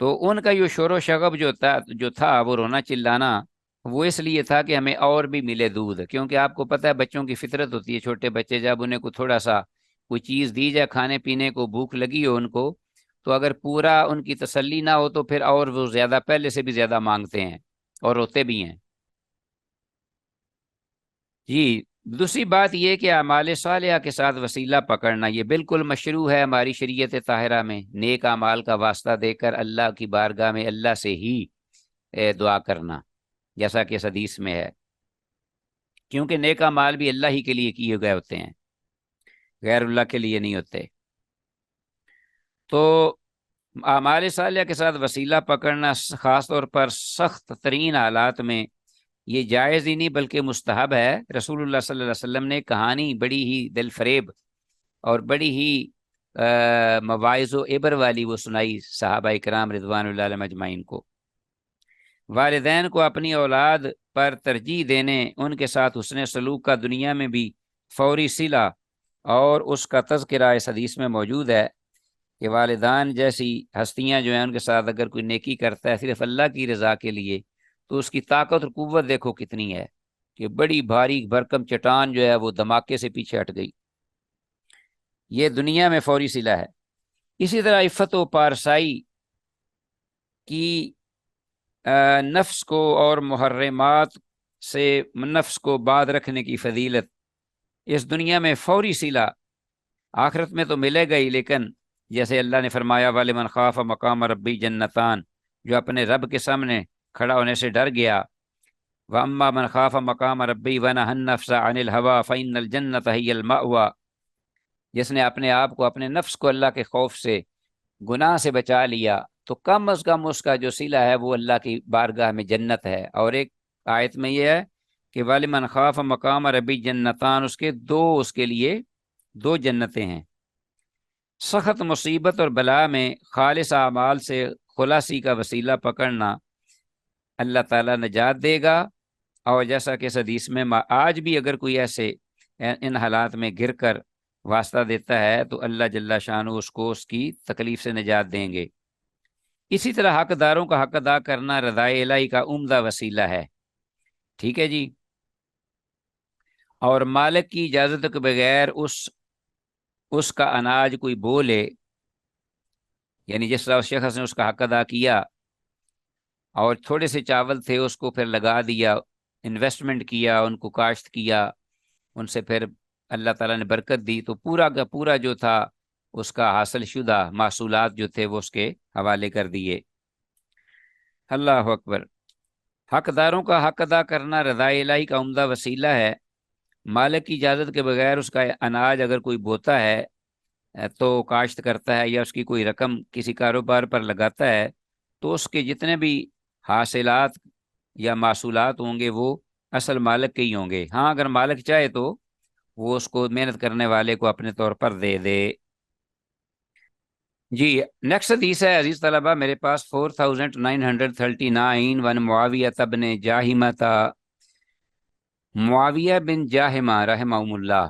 تو ان کا یہ شور و شغب جو تھا وہ رونا چلانا، وہ اس لیے تھا کہ ہمیں اور بھی ملے دودھ، کیونکہ آپ کو پتہ ہے بچوں کی فطرت ہوتی ہے، چھوٹے بچے جب انہیں کو تھوڑا سا کوئی چیز دی جائے کھانے پینے کو، بھوک لگی ہو ان کو، تو اگر پورا ان کی تسلی نہ ہو تو پھر اور وہ زیادہ، پہلے سے بھی زیادہ مانگتے ہیں اور روتے بھی ہیں۔ جی، دوسری بات یہ کہ اعمال صالحہ کے ساتھ وسیلہ پکڑنا یہ بالکل مشروع ہے ہماری شریعت طاہرہ میں، نیک اعمال کا واسطہ دے کر اللہ کی بارگاہ میں اللہ سے ہی دعا کرنا، جیسا کہ اس حدیث میں ہے، کیونکہ نیک اعمال بھی اللہ ہی کے لیے کیے گئے ہوتے ہیں، غیر اللہ کے لیے نہیں ہوتے۔ تو اعمال صالحہ کے ساتھ وسیلہ پکڑنا خاص طور پر سخت ترین حالات میں یہ جائز ہی نہیں بلکہ مستحب ہے۔ رسول اللہ صلی اللہ علیہ وسلم نے کہانی بڑی ہی دل فریب اور بڑی ہی مواعظ و عبر والی وہ سنائی صحابہ کرام رضوان اللہ علیہم اجمعین کو۔ والدین کو اپنی اولاد پر ترجیح دینے، ان کے ساتھ حسن سلوک کا دنیا میں بھی فوری صلہ اور اس کا تذکرہ اس حدیث میں موجود ہے کہ والدان جیسی ہستیاں جو ہیں ان کے ساتھ اگر کوئی نیکی کرتا ہے صرف اللہ کی رضا کے لیے، تو اس کی طاقت اور قوت دیکھو کتنی ہے کہ بڑی بھاری بھرکم چٹان جو ہے وہ دھماکے سے پیچھے ہٹ گئی۔ یہ دنیا میں فوری صلہ ہے۔ اسی طرح عفت و پارسائی کی نفس کو اور محرمات سے نفس کو بعد رکھنے کی فضیلت اس دنیا میں فوری صلہ، آخرت میں تو ملے گا ہی، لیکن جیسے اللہ نے فرمایا وَلِمَنْ خَافَ مَقَامَ رَبِّهِ جَنَّتَانِ، جو اپنے رب کے سامنے کھڑا ہونے سے ڈر گیا، وَأَمَّا مَنْ خَافَ مَقَامَ رَبِّهِ وَنَهَى النَّفْسَ عَنِ الْهَوَىٰ فَإِنَّ الْجَنَّةَ هِيَ الْمَأْوَىٰ، جس نے اپنے آپ کو اپنے نفس کو اللہ کے خوف سے گناہ سے بچا لیا تو کم از کم اس کا جو صلہ ہے وہ اللہ کی بارگاہ میں جنت ہے۔ اور ایک آیت میں یہ ہے کہ وَلِمَنْ خَافَ مَقَامَ رَبِّهِ جَنَّتَانِ، اس کے لیے دو جنتیں ہیں۔ سخت مصیبت اور بلا میں خالص اعمال سے خلاصی کا وسیلہ پکڑنا اللہ تعالیٰ نجات دے گا، اور جیسا کہ اس حدیث میں آج بھی اگر کوئی ایسے ان حالات میں گر کر واسطہ دیتا ہے تو اللہ جل شانہ اس کو اس کی تکلیف سے نجات دیں گے۔ اسی طرح حق داروں کا حق ادا کرنا رضائے الہی کا عمدہ وسیلہ ہے، ٹھیک ہے جی۔ اور مالک کی اجازت کے بغیر اس کا اناج کوئی بولے، یعنی جس طرح اس شخص نے اس کا حق ادا کیا اور تھوڑے سے چاول تھے اس کو پھر لگا دیا، انویسٹمنٹ کیا، ان کو کاشت کیا، ان سے پھر اللہ تعالیٰ نے برکت دی، تو پورا کا پورا جو تھا اس کا حاصل شدہ محصولات جو تھے وہ اس کے حوالے کر دیے۔ اللہ اکبر۔ حقداروں کا حق ادا کرنا رضائے الہی کا عمدہ وسیلہ ہے۔ مالک کی اجازت کے بغیر اس کا اناج اگر کوئی بوتا ہے تو کاشت کرتا ہے یا اس کی کوئی رقم کسی کاروبار پر لگاتا ہے تو اس کے جتنے بھی حاصلات یا محصولات ہوں گے وہ اصل مالک کے ہی ہوں گے۔ ہاں اگر مالک چاہے تو وہ اس کو محنت کرنے والے کو اپنے طور پر دے دے۔ جی نیکسٹ حدیث ہے عزیز طلبہ میرے پاس 4939 ون معاویہ بن جاہمہ، معاویہ بن جاہمہ رحمہ اللہ،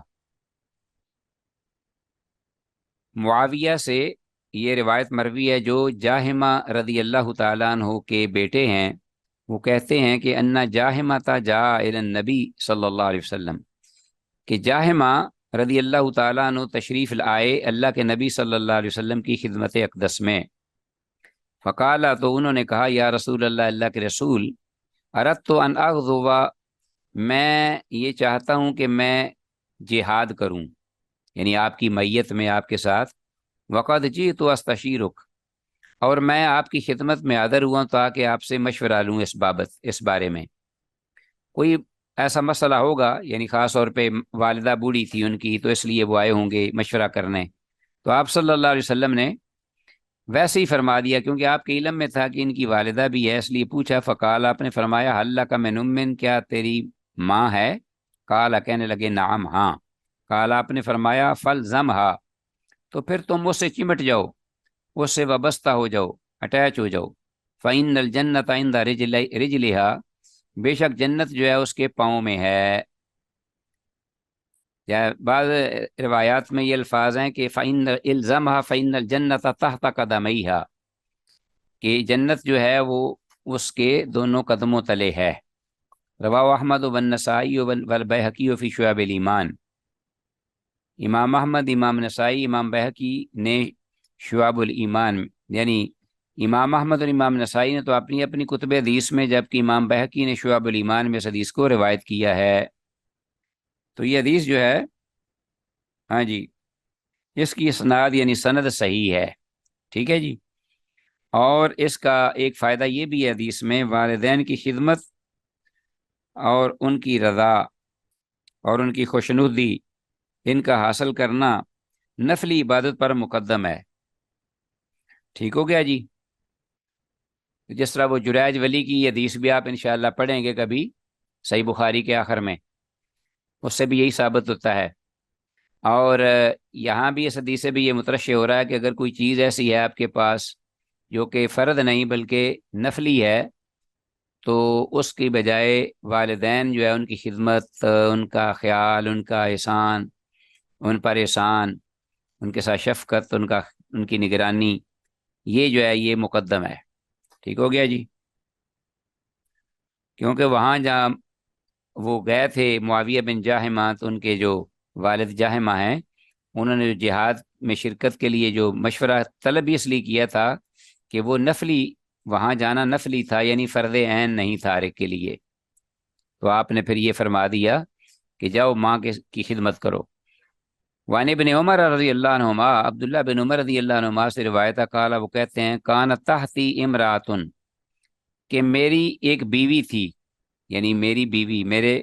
معاویہ سے یہ روایت مروی ہے جو جاہمہ رضی اللہ تعالیٰ عنہ کے بیٹے ہیں۔ وہ کہتے ہیں کہ انا جاہمہ جاء الی النبی صلی اللہ علیہ وسلم، کہ جاہمہ رضی اللہ تعالیٰ عنہ تشریف لائے اللہ کے نبی صلی اللہ علیہ وسلم کی خدمت اقدس میں۔ فقالا، تو انہوں نے کہا یا رسول اللہ، اللہ کے رسول، اردت ان اغزو، میں یہ چاہتا ہوں کہ میں جہاد کروں، یعنی آپ کی میت میں آپ کے ساتھ، وقد جئت استشیرک، اور میں آپ کی خدمت میں حاضر ہوا تاکہ آپ سے مشورہ لوں اس بارے میں۔ کوئی ایسا مسئلہ ہوگا، یعنی خاص طور پہ والدہ بوڑھی تھی ان کی تو اس لیے وہ آئے ہوں گے مشورہ کرنے، تو آپ صلی اللہ علیہ وسلم نے ویسے ہی فرما دیا کیونکہ آپ کے علم میں تھا کہ ان کی والدہ بھی ہے، اس لیے پوچھا۔ فقال، آپ نے فرمایا حل کا من امن، کیا تیری ماں ہے؟ قال، کہنے لگے نعم، ہاں۔ قال، آپ نے فرمایا فلزمھا، تو پھر تم اس سے چمٹ جاؤ، اس سے وابستہ ہو جاؤ، اٹیچ ہو جاؤ۔ فإن الجنۃ عند رجلها، بے شک جنت جو ہے اس کے پاؤں میں ہے۔ یا بعض روایات میں یہ الفاظ ہیں کہ فإن الزمها فإن الجنۃ تحت قدمیھا، کہ جنت جو ہے وہ اس کے دونوں قدموں تلے ہے۔ رواه احمد والنسائی والبیہقی فی شعب الایمان، امام احمد، امام نسائی، امام بہقی نے شعب الایمان، یعنی امام احمد اور امام نسائی نے تو اپنی اپنی کتب حدیث میں، جبکہ امام بہقی نے شعب الایمان میں اس حدیث کو روایت کیا ہے۔ تو یہ حدیث جو ہے، ہاں جی، اس کی اسناد یعنی سند صحیح ہے، ٹھیک ہے جی۔ اور اس کا ایک فائدہ یہ بھی ہے حدیث میں، والدین کی خدمت اور ان کی رضا اور ان کی خوشنودی، ان کا حاصل کرنا نفلی عبادت پر مقدم ہے، ٹھیک ہو گیا جی۔ جس طرح وہ جریج ولی کی حدیث بھی آپ انشاءاللہ پڑھیں گے کبھی صحیح بخاری کے آخر میں، اس سے بھی یہی ثابت ہوتا ہے اور یہاں بھی اس حدیث سے بھی یہ مترشح ہو رہا ہے کہ اگر کوئی چیز ایسی ہے آپ کے پاس جو کہ فرد نہیں بلکہ نفلی ہے، تو اس کی بجائے والدین جو ہے ان کی خدمت، ان کا خیال، ان کا احسان، ان پر احسان، ان کے ساتھ شفقت، ان کی نگرانی، یہ جو ہے یہ مقدم ہے۔ ٹھیک ہو گیا جی؟ کیونکہ وہاں جہاں وہ گئے تھے معاویہ بن جاہمہ، تو ان کے جو والد جاہمہ ہیں، انہوں نے جو جہاد میں شرکت کے لیے جو مشورہ طلب بھی اس لیے کیا تھا کہ وہ نفلی، وہاں جانا نفلی تھا، یعنی فرض عین نہیں تھا ہر ایک کے لیے، تو آپ نے پھر یہ فرما دیا کہ جاؤ ماں کی خدمت کرو۔ وعن ابن عمر رضی اللہ عنہما، عبداللہ بن عمر رضی اللہ عنہما سے روایت قال، وہ کہتے ہیں کان تحتی امراتن، کہ میری ایک بیوی تھی، یعنی میری بیوی میرے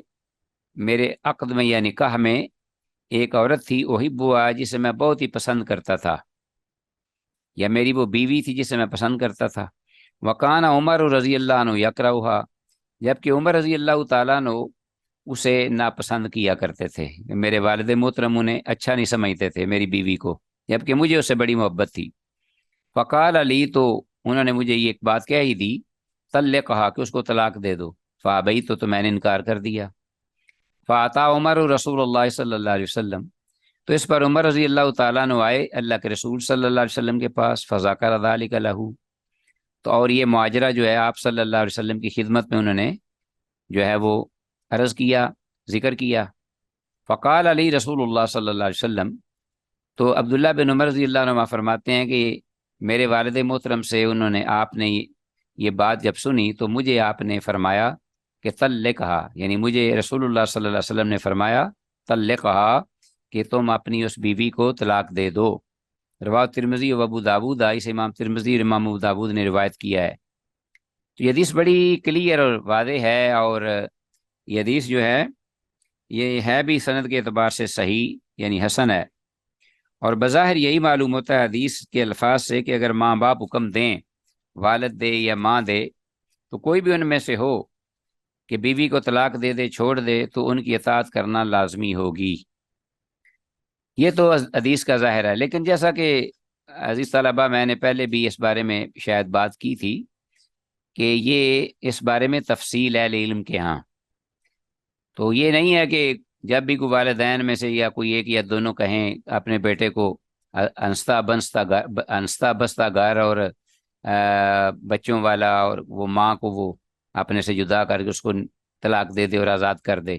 میرے عقد میں یا نکاح میں ایک عورت تھی، احبها، جسے میں بہت ہی پسند کرتا تھا، یا میری وہ بیوی تھی جسے میں پسند کرتا تھا۔ وکان عمر رضی اللہ عنہ یکرہها، جبکہ عمر رضی اللہ تعالیٰ عنہ اسے ناپسند کیا کرتے تھے، میرے والد محترم انہیں اچھا نہیں سمجھتے تھے میری بیوی کو، جبکہ مجھے اس سے بڑی محبت تھی۔ فقال علی، تو انہوں نے مجھے یہ ایک بات کہہ ہی دی، طلق، کہا کہ اس کو طلاق دے دو، فابیت، تو میں نے انکار کر دیا۔ فاتا عمر رسول اللہ صلی اللہ علیہ وسلم، تو اس پر عمر رضی اللہ تعالیٰ عنہ آئے اللہ کے رسول صلی اللہ علیہ وسلم کے پاس، فذکر ذلک لہ، تو اور یہ معاجرہ جو ہے آپ صلی اللہ علیہ وسلم کی خدمت میں انہوں نے جو ہے وہ عرض کیا، ذکر کیا۔ فقال علی رسول اللہ صلی اللہ علیہ وسلم، تو عبداللہ بن عمر رضی اللہ عنہ فرماتے ہیں کہ میرے والد محترم سے انہوں نے، آپ نے یہ بات جب سنی تو مجھے آپ نے فرمایا کہ طلق، کہا، یعنی مجھے رسول اللہ صلی اللہ علیہ وسلم نے فرمایا طلق، کہا کہ تم اپنی اس بیوی کو طلاق دے دو۔ رواہ ترمذی و ابو داود، اس امام ترمذی اور امام ابو داود نے روایت کیا ہے۔ تو یہ حدیث بڑی کلیئر اور واضح ہے، اور یہ حدیث جو ہے یہ ہے بھی سند کے اعتبار سے صحیح، یعنی حسن ہے، اور بظاہر یہی معلوم ہوتا ہے حدیث کے الفاظ سے کہ اگر ماں باپ حکم دیں، والد دے یا ماں دے، تو کوئی بھی ان میں سے ہو کہ بیوی کو طلاق دے دے، چھوڑ دے، تو ان کی اطاعت کرنا لازمی ہوگی۔ یہ تو حدیث کا ظاہر ہے، لیکن جیسا کہ عزیز طلبہ میں نے پہلے بھی اس بارے میں شاید بات کی تھی کہ یہ اس بارے میں تفصیل ہے علم کے ہاں، تو یہ نہیں ہے کہ جب بھی کوئی والدین میں سے یا کوئی ایک یا دونوں کہیں اپنے بیٹے کو انستا بستا گھر اور بچوں والا، اور وہ ماں کو وہ اپنے سے جدا کر کے اس کو طلاق دے دے اور آزاد کر دے،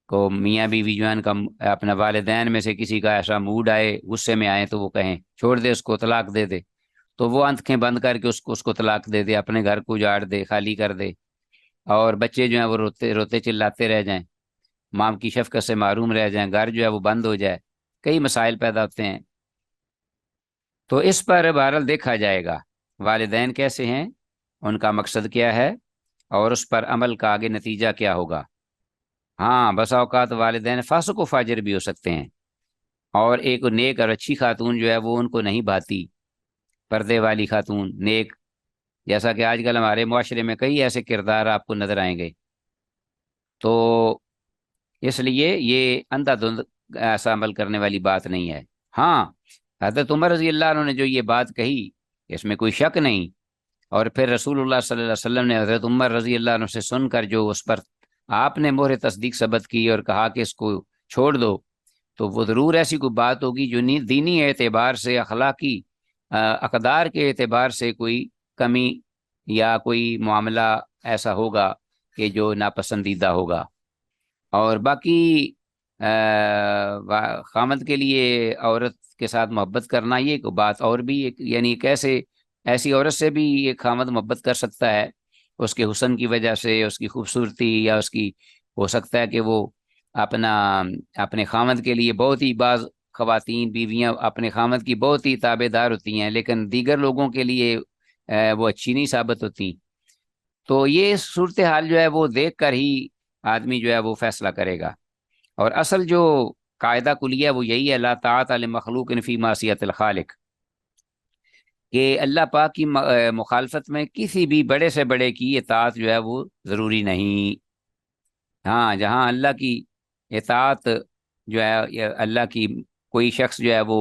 کو میاں بیوی جو ہے ان کا اپنا والدین میں سے کسی کا ایسا موڈ آئے، غصے میں آئے، تو وہ کہیں چھوڑ دے، اس کو طلاق دے دے، تو وہ آنکھیں بند کر کے اس کو طلاق دے دے، اپنے گھر کو اجاڑ دے، خالی کر دے، اور بچے جو ہیں وہ روتے روتے چلاتے رہ جائیں، ماں کی شفقت سے محروم رہ جائیں، گھر جو ہے وہ بند ہو جائے، کئی مسائل پیدا ہوتے ہیں۔ تو اس پر بہرحال دیکھا جائے گا والدین کیسے ہیں، ان کا مقصد کیا ہے، اور اس پر عمل کا آگے نتیجہ کیا ہوگا۔ ہاں، بسا اوقات والدین فاسق و فاجر بھی ہو سکتے ہیں، اور ایک نیک اور اچھی خاتون جو ہے وہ ان کو نہیں بھاتی، پردے والی خاتون نیک، جیسا کہ آج کل ہمارے معاشرے میں کئی ایسے کردار آپ کو نظر آئیں گے، تو اس لیے یہ اندھا دھند ایسا عمل کرنے والی بات نہیں ہے۔ ہاں، حضرت عمر رضی اللہ عنہ نے جو یہ بات کہی اس میں کوئی شک نہیں، اور پھر رسول اللہ صلی اللہ علیہ وسلم نے حضرت عمر رضی اللہ عنہ سے سن کر جو اس پر آپ نے مہر تصدیق ثبت کی اور کہا کہ اس کو چھوڑ دو، تو وہ ضرور ایسی کوئی بات ہوگی جو دینی اعتبار سے، اخلاقی اقدار کے اعتبار سے کوئی کمی یا کوئی معاملہ ایسا ہوگا کہ جو ناپسندیدہ ہوگا۔ اور باقی خامد کے لیے عورت کے ساتھ محبت کرنا، یہ ایک بات اور بھی ایک، یعنی کیسے ایسی عورت سے بھی ایک خامد محبت کر سکتا ہے، اس کے حسن کی وجہ سے، اس کی خوبصورتی، یا اس کی، ہو سکتا ہے کہ وہ اپنے خامد کے لیے بہت ہی، بعض خواتین بیویاں اپنے خامد کی بہت ہی تابع دار ہوتی ہیں، لیکن دیگر لوگوں کے لیے وہ اچھی نہیں ثابت ہوتی، تو یہ صورتحال جو ہے وہ دیکھ کر ہی آدمی جو ہے وہ فیصلہ کرے گا۔ اور اصل جو قاعدہ کلیہ وہ یہی ہے، لا طاعت لمخلوق فی معصیت الخالق، کہ اللہ پاک کی مخالفت میں کسی بھی بڑے سے بڑے کی اطاعت جو ہے وہ ضروری نہیں۔ ہاں، جہاں اللہ کی اطاعت جو ہے یا اللہ کی کوئی شخص جو ہے وہ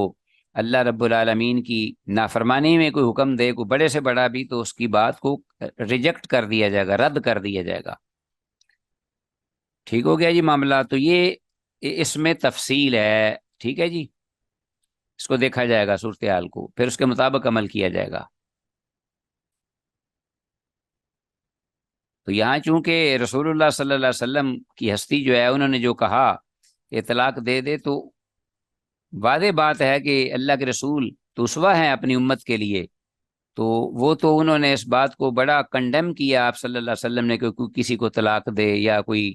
اللہ رب العالمین کی نافرمانی میں کوئی حکم دے، کوئی بڑے سے بڑا بھی، تو اس کی بات کو ریجیکٹ کر دیا جائے گا، رد کر دیا جائے گا۔ ٹھیک ہو گیا جی معاملہ؟ تو یہ اس میں تفصیل ہے، ٹھیک ہے جی۔ اس کو دیکھا جائے گا صورتحال کو، پھر اس کے مطابق عمل کیا جائے گا۔ تو یہاں چونکہ رسول اللہ صلی اللہ علیہ وسلم کی ہستی جو ہے، انہوں نے جو کہا کہ طلاق دے دے، تو واضح بات ہے کہ اللہ کے رسول تو اسوہ ہیں اپنی امت کے لیے، تو وہ تو انہوں نے اس بات کو بڑا کنڈیم کیا آپ صلی اللہ علیہ وسلم نے کہ کوئی کسی کو طلاق دے یا کوئی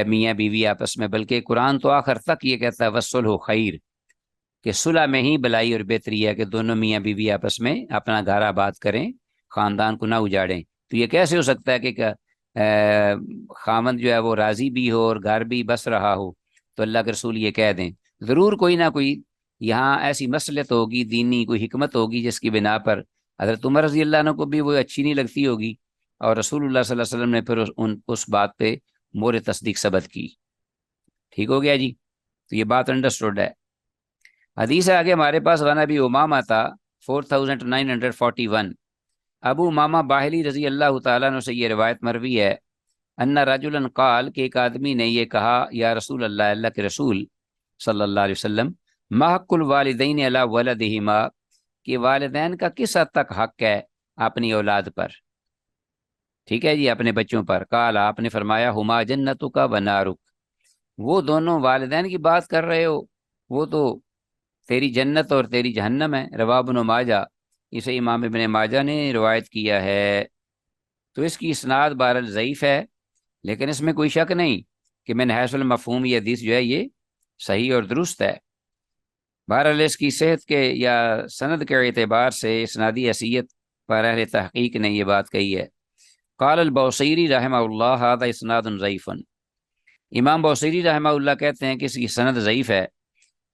میاں بیوی آپس میں، بلکہ قرآن تو آخر تک یہ کہتا ہے وصلح خیر، کہ صلح میں ہی بلائی اور بہتری ہے، کہ دونوں میاں بیوی آپس میں اپنا گھر آباد کریں، خاندان کو نہ اجاڑیں۔ تو یہ کیسے ہو سکتا ہے کہ خامند جو ہے وہ راضی بھی ہو اور گھر بھی بس رہا ہو؟ تو اللہ کے رسول یہ کہہ دیں، ضرور کوئی نہ کوئی یہاں ایسی مصلحت ہوگی، دینی کوئی حکمت ہوگی، جس کی بنا پر حضرت عمر رضی اللہ عنہ کو بھی وہ اچھی نہیں لگتی ہوگی، اور رسول اللہ صلی اللہ علیہ وسلم نے پھر اس بات پہ مور تصدیق ثبت کی۔ ٹھیک ہو گیا جی؟ تو یہ بات انڈرسٹوڈ ہے۔ حدیث ہے آگے ہمارے پاس، وانا بھی امامہ تھا 4941، ابو امامہ باہلی رضی اللہ تعالیٰ عنہ سے یہ روایت مروی ہے، ان رجلا قال، کہ ایک آدمی نے یہ کہا، یا رسول اللہ، اللہ کے رسول صلی اللہ علیہ وسلم، ما حق الوالدین علی ولدہما، کہ والدین کا کس حد تک حق ہے اپنی اولاد پر؟ ٹھیک ہے جی، اپنے بچوں پر۔ قال، آپ نے فرمایا، ہما جنتک و نارک، وہ دونوں والدین کی بات کر رہے ہو، وہ تو تیری جنت اور تیری جہنم ہے۔ رواہ ابن ماجہ، اسے امام ابن ماجہ نے روایت کیا ہے۔ تو اس کی اسناد بہرحال ضعیف ہے، لیکن اس میں کوئی شک نہیں کہ من حیث المفہوم یہ حدیث جو ہے یہ صحیح اور درست ہے۔ بہرحال اس کی صحت کے یا سند کے اعتبار سے اسنادی حیثیت پر اہل تحقیق نے یہ بات کہی ہے۔ قال البوصیری رحمہ اللہ، ھذا اسناد ضعیف، امام بوصیری رحمہ اللہ کہتے ہیں کہ اس کی سند ضعیف ہے۔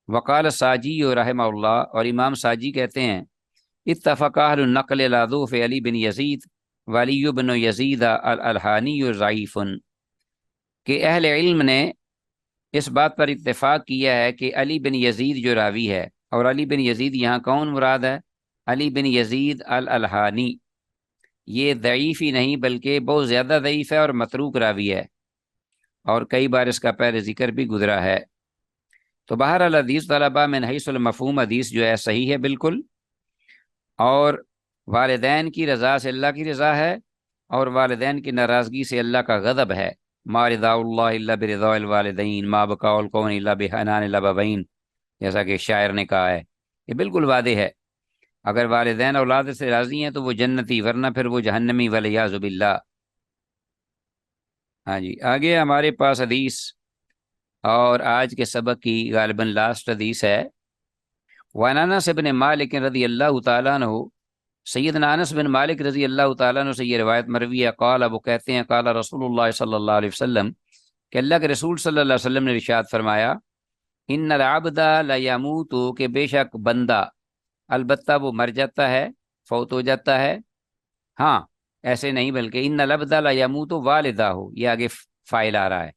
وقال ساجی رحمہ اللہ، اور امام ساجی کہتے ہیں، اتفق اہل النقل علی ضعف علی بن یزید وعلی بن یزید الالحانی ضعیف، کہ اہل علم نے اس بات پر اتفاق کیا ہے کہ علی بن یزید جو راوی ہے، اور علی بن یزید یہاں کون مراد ہے؟ علی بن یزید الالحانی، یہ ضعیف ہی نہیں بلکہ بہت زیادہ ضعیف ہے اور متروک راوی ہے، اور کئی بار اس کا پہلے ذکر بھی گزرا ہے۔ تو بہرحال حدیث طلبہ من حیث المفہوم حدیث جو ہے صحیح ہے بالکل، اور والدین کی رضا سے اللہ کی رضا ہے، اور والدین کی ناراضگی سے اللہ کا غضب ہے۔ ما رضا اللہ الا برضا الوالدین، ما بقاء القوم الا بحنان الابوین، جیسا کہ شاعر نے کہا ہے۔ یہ بالکل واضح ہے، اگر والدین اولاد سے راضی ہیں تو وہ جنتی، ورنہ پھر وہ جہنمی، والعیاذ باللہ۔ ہاں جی، آگے ہمارے پاس حدیث، اور آج کے سبق کی غالباً لاسٹ حدیث ہے۔ وعن انس بن مالک رضی اللہ تعالیٰ عنہ، سیدنا انس بن مالک رضی اللہ تعالیٰ عنہ سے یہ روایت مروی ہے۔ قال، وہ کہتے ہیں، قال رسول اللہ صلی اللہ علیہ وسلم، کہ اللہ کے رسول صلی اللہ علیہ وسلم نے ارشاد فرمایا، ان العبد لیموت، کہ بے شک بندہ، البتہ وہ مر جاتا ہے، فوت ہو جاتا ہے۔ ہاں، ایسے نہیں، بلکہ ان العبد لیموت والدہ ہو، یہ آگے فائل آ رہا ہے،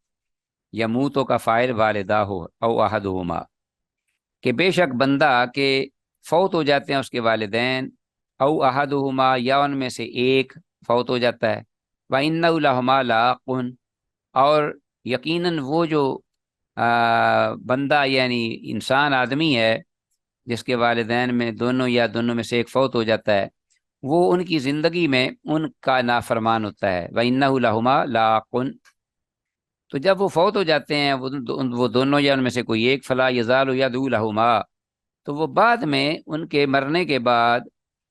یموتو کا فائل والدہ ہو او احدہما، کہ بے شک بندہ کہ فوت ہو جاتے ہیں اس کے والدین، او احدہما، یا ان میں سے ایک فوت ہو جاتا ہے، وَإِنَّهُ لَهُمَا لَاقٌ، اور یقیناً وہ جو بندہ یعنی انسان آدمی ہے جس کے والدین میں دونوں یا دونوں میں سے ایک فوت ہو جاتا ہے، وہ ان کی زندگی میں ان کا نافرمان ہوتا ہے۔ وَإِنَّهُ لَهُمَا لَاقٌ، تو جب وہ فوت ہو جاتے ہیں وہ دونوں یا ان میں سے کوئی ایک، فلا یزال یدعو لہما، تو وہ بعد میں ان کے مرنے کے بعد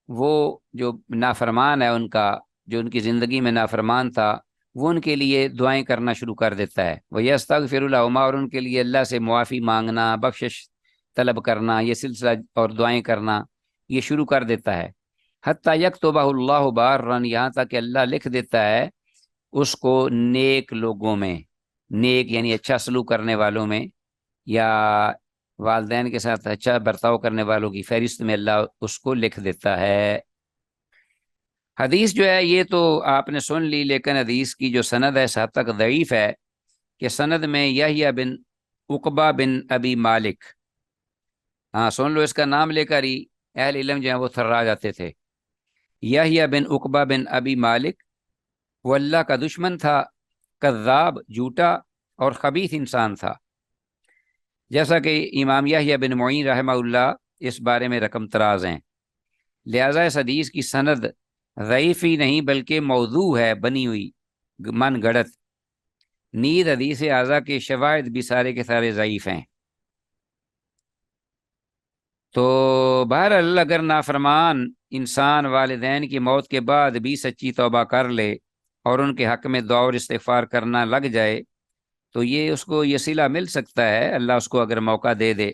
وہ جو نافرمان ہے ان کا، جو ان کی زندگی میں نافرمان تھا، وہ ان کے لیے دعائیں کرنا شروع کر دیتا ہے۔ وَيَسْتَغْفِرُ لَهُمَا، اور ان کے لیے اللہ سے معافی مانگنا، بخشش طلب کرنا، یہ سلسلہ اور دعائیں کرنا یہ شروع کر دیتا ہے۔ حتیٰ یکتبہ اللہ بارًا، یہاں تک کہ اللہ لکھ دیتا ہے اس کو نیک لوگوں میں، نیک یعنی اچھا سلوک کرنے والوں میں، یا والدین کے ساتھ اچھا برتاؤ کرنے والوں کی فہرست میں اللہ اس کو لکھ دیتا ہے۔ حدیث جو ہے یہ تو آپ نے سن لی، لیکن حدیث کی جو سند ہے اس حد تک ضعیف ہے کہ سند میں یحییٰ بن عقبہ بن ابی مالک، ہاں سن لو، اس کا نام لے کر ہی اہل علم جو ہیں وہ تھرا جاتے تھے۔ یحییٰ بن عقبہ بن ابی مالک، وہ اللہ کا دشمن تھا، کذاب، جھوٹا اور خبیث انسان تھا، جیسا کہ امام یحییٰ بن معین رحمہ اللہ اس بارے میں رقم تراز ہیں۔ لہذا اس حدیث کی سند ضعیف ہی نہیں بلکہ موضوع ہے، بنی ہوئی، من گڑت۔ نیز حدیث اعضا کے شواہد بھی سارے کے سارے ضعیف ہیں۔ تو بہرحال اگر نافرمان انسان والدین کی موت کے بعد بھی سچی توبہ کر لے اور ان کے حق میں دعا اور استغفار کرنا لگ جائے تو یہ اس کو یہ صلہ مل سکتا ہے، اللہ اس کو اگر موقع دے دے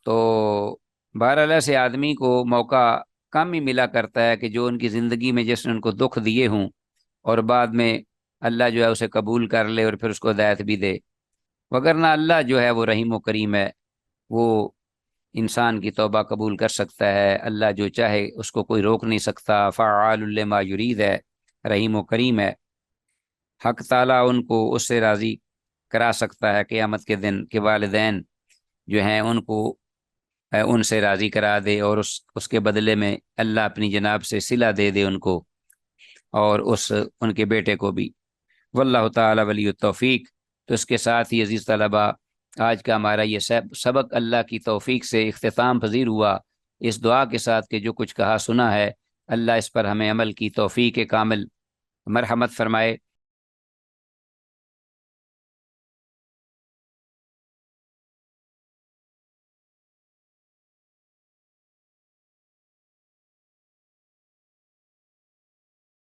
تو۔ بہرحال ایسے آدمی کو موقع کم ہی ملا کرتا ہے کہ جو ان کی زندگی میں جس نے ان کو دکھ دیے ہوں اور بعد میں اللہ جو ہے اسے قبول کر لے اور پھر اس کو ہدایت بھی دے، وگرنہ اللہ جو ہے وہ رحیم و کریم ہے، وہ انسان کی توبہ قبول کر سکتا ہے، اللہ جو چاہے اس کو کوئی روک نہیں سکتا، فعال لما یرید ہے، رحیم و کریم ہے۔ حق تعالیٰ ان کو اس سے راضی کرا سکتا ہے قیامت کے دن کہ والدین جو ہیں ان کو ان سے راضی کرا دے اور اس کے بدلے میں اللہ اپنی جناب سے صلہ دے دے ان کو اور ان کے بیٹے کو بھی۔ واللہ تعالیٰ ولی التوفیق۔ تو اس کے ساتھ ہی عزیز طلبہ، آج کا ہمارا یہ سبق اللہ کی توفیق سے اختتام پذیر ہوا، اس دعا کے ساتھ کہ جو کچھ کہا سنا ہے اللہ اس پر ہمیں عمل کی توفیق کامل مرحمت فرمائے۔